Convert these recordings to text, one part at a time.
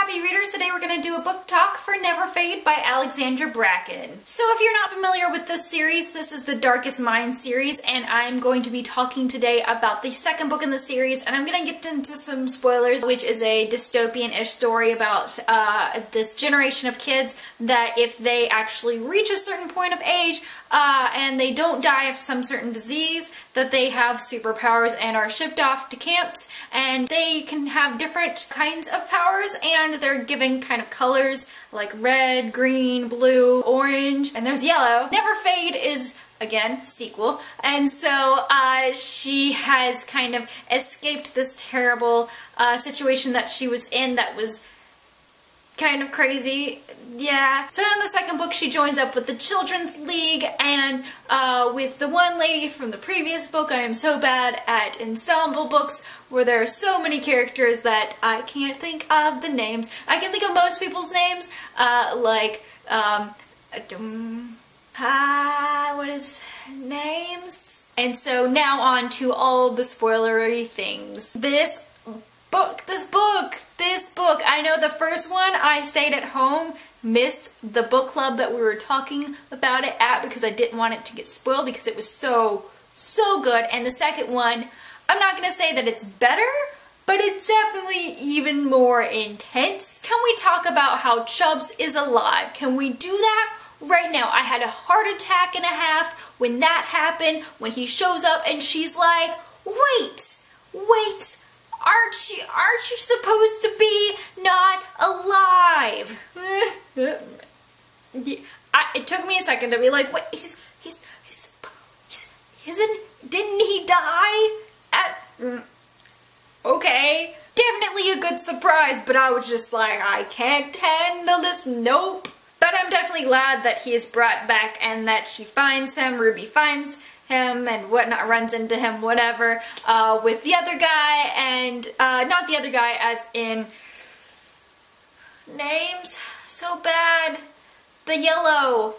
Happy Readers! Today we're going to do a book talk for Never Fade by Alexandra Bracken. So if you're not familiar with this series, this is the Darkest Minds series, and I'm going to be talking today about the second book in the series, and I'm going to get into some spoilers, which is a dystopian-ish story about this generation of kids that if they actually reach a certain point of age and they don't die of some certain disease, that they have superpowers and are shipped off to camps, and they can have different kinds of powers, and they're given kind of colors like red, green, blue, orange, and there's yellow. Never Fade is, again, sequel, and so she has kind of escaped this terrible situation that she was in that was kind of crazy. Yeah. So in the second book she joins up with the Children's League and with the one lady from the previous book. I am so bad at ensemble books where there are so many characters that I can't think of the names. I can think of most people's names, what is names? And so now on to all the spoilery things. This book, I know the first one I stayed at home, missed the book club that we were talking about it at because I didn't want it to get spoiled because it was so good. And the second one, I'm not gonna say that it's better, but it's definitely even more intense. Can we talk about how Chubbs is alive? Can we do that right now? I had a heart attack and a half when that happened, when he shows up and she's like, wait, aren't you supposed to be not alive? It took me a second to be like, wait, didn't he die? Okay. Definitely a good surprise, but I was just like, I can't handle this, nope. But I'm definitely glad that he is brought back and that she finds him, Ruby finds him and whatnot, runs into him, whatever, with the other guy, and not the other guy as in names, so bad, the yellow,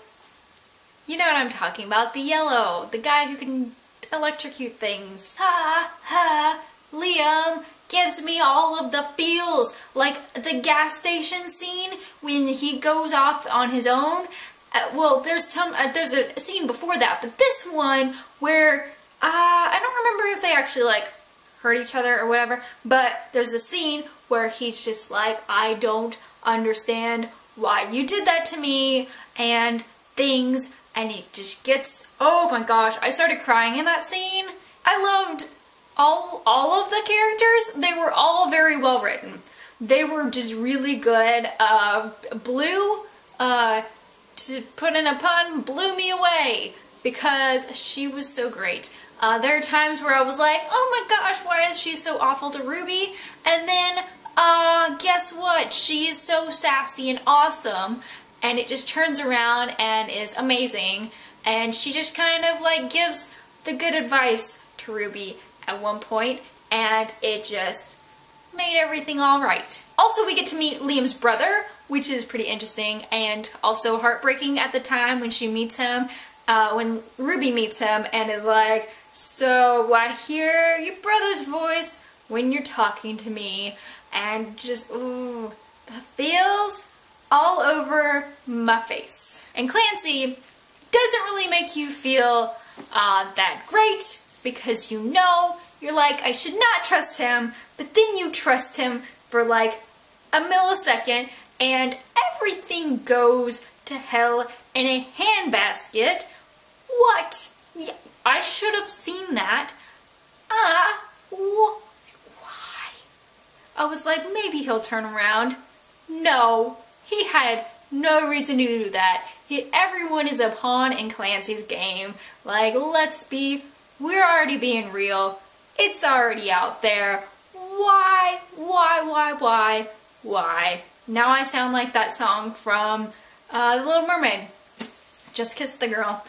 you know what I'm talking about, the yellow, the guy who can electrocute things. Liam gives me all of the feels, like the gas station scene when he goes off on his own. Well, there's a scene before that, but this one where I don't remember if they actually like hurt each other or whatever, but there's a scene where he's just like, I don't understand why you did that to me and things, and it just gets, oh my gosh, I started crying in that scene. I loved all of the characters. They were all very well written. They were just really good. Blue, to put in a pun, blew me away because she was so great. There are times where I was like, oh my gosh, why is she so awful to Ruby? And then, guess what? She is so sassy and awesome, and it just turns around and is amazing. And she just kind of like gives the good advice to Ruby at one point, and it just made everything alright. Also, we get to meet Liam's brother, which is pretty interesting and also heartbreaking at the time when she meets him, when Ruby meets him and is like, so I hear your brother's voice when you're talking to me, and just, ooh, the feels all over my face. And Clancy doesn't really make you feel that great, because you know, you're like, I should not trust him, but then you trust him for like a millisecond and everything goes to hell in a handbasket. What? Yeah, I should have seen that. Why? I was like, maybe he'll turn around. No, he had no reason to do that. Everyone is a pawn in Clancy's game. Like, we're already being real. It's already out there. Why? Now I sound like that song from The Little Mermaid. Just kiss the girl.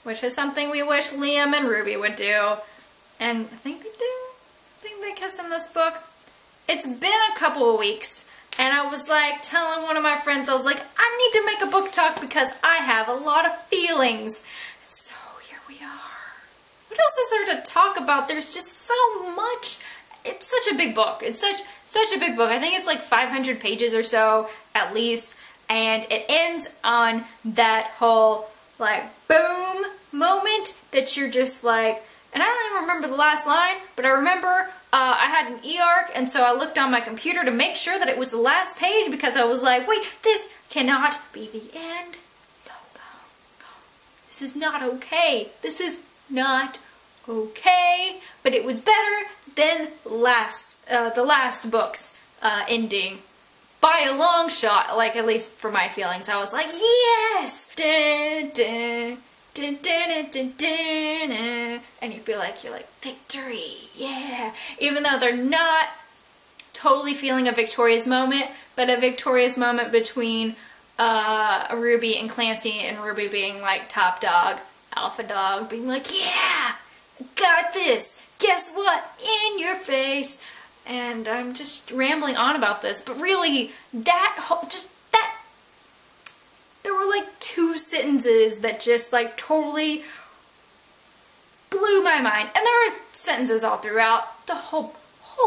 Which is something we wish Liam and Ruby would do. And I think they do. I think they kiss in this book. It's been a couple of weeks, and I was like telling one of my friends, I was like, I need to make a book talk because I have a lot of feelings. So here we are. What else is there to talk about? There's just so much. it's such a big book. It's such a big book. I think it's like 500 pages or so at least, and it ends on that whole like boom moment that you're just like, and I don't even remember the last line, but I remember I had an e-arc, and so I looked on my computer to make sure that it was the last page because I was like, wait, this cannot be the end. No, no, no. This is not okay. This is not okay. But it was better than the last book's ending. By a long shot, like at least for my feelings. I was like, yes! Dun, dun, dun, dun, dun, dun, dun. And you feel like you're like, victory, yeah! Even though they're not totally feeling a victorious moment, but a victorious moment between Ruby and Clancy, and Ruby being like top dog, alpha dog, being like, yeah! Got this! Guess what? In your face! And I'm just rambling on about this, but really, there were like 2 sentences that just like totally blew my mind. And there were sentences all throughout the whole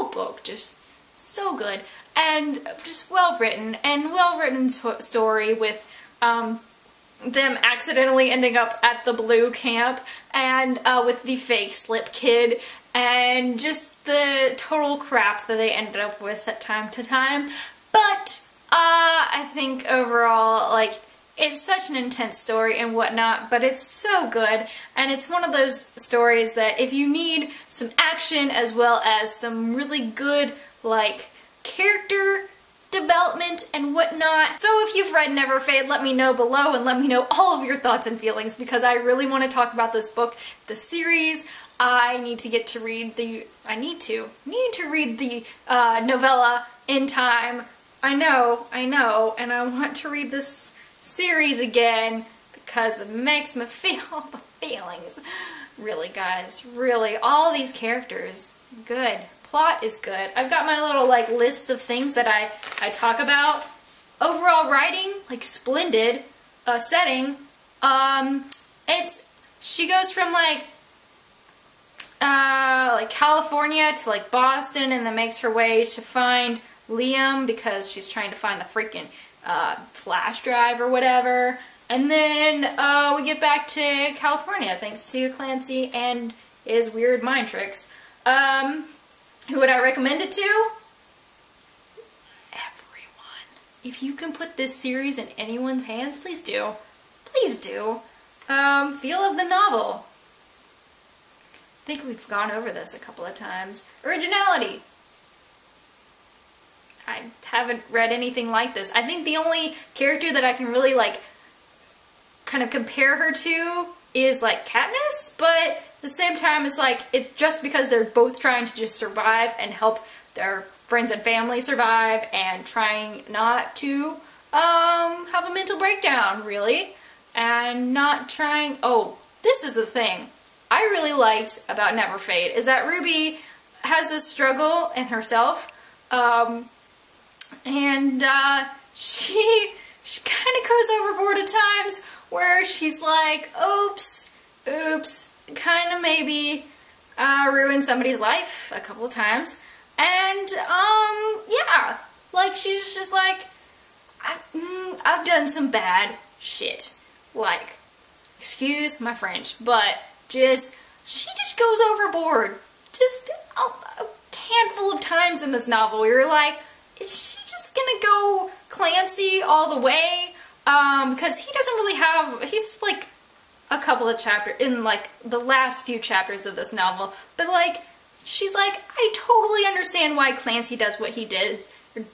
book, just so good. And just well written, and well written story with them accidentally ending up at the blue camp, and with the fake slip kid, and just the total crap that they ended up with at time to time. But I think overall, like, it's such an intense story and whatnot, but it's so good, and it's one of those stories that if you need some action as well as some really good, like, character development and whatnot. So if you've read Never Fade, let me know below, and let me know all of your thoughts and feelings, because I really want to talk about this book, the series. I need to get to read the, need to read the novella in time. I know, and I want to read this series again because it makes me feel all the feelings. Really, guys, really, all these characters, good. Plot is good. I've got my little like list of things that I talk about. Overall writing, like splendid. Setting, she goes from like California to like Boston, and then makes her way to find Liam because she's trying to find the freaking flash drive or whatever. And then we get back to California thanks to Clancy and his weird mind tricks. Who would I recommend it to? Everyone. If you can put this series in anyone's hands, please do. Please do. Feel of the novel. I think we've gone over this a couple of times. Originality. I haven't read anything like this. I think the only character that I can really like kind of compare her to is like Katniss, but at the same time it's like, it's just because they're both trying to just survive and help their friends and family survive, and trying not to have a mental breakdown, really, and not trying, oh, this is the thing I really liked about Never Fade, is that Ruby has this struggle in herself, and she kind of goes overboard at times, where she's like, oops, kind of maybe ruined somebody's life a couple of times, and yeah, like she's just like, I've done some bad shit, like, excuse my French, but she just goes overboard, just a handful of times in this novel. You're like, is she just gonna go Clancy all the way? Because he doesn't really have, he's like a couple of chapters, in like the last few chapters of this novel, but like, she's like, I totally understand why Clancy does what he does, and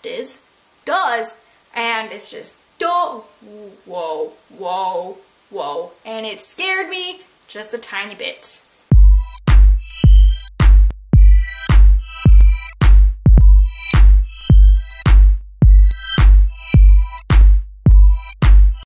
it's just, oh, whoa, and it scared me just a tiny bit.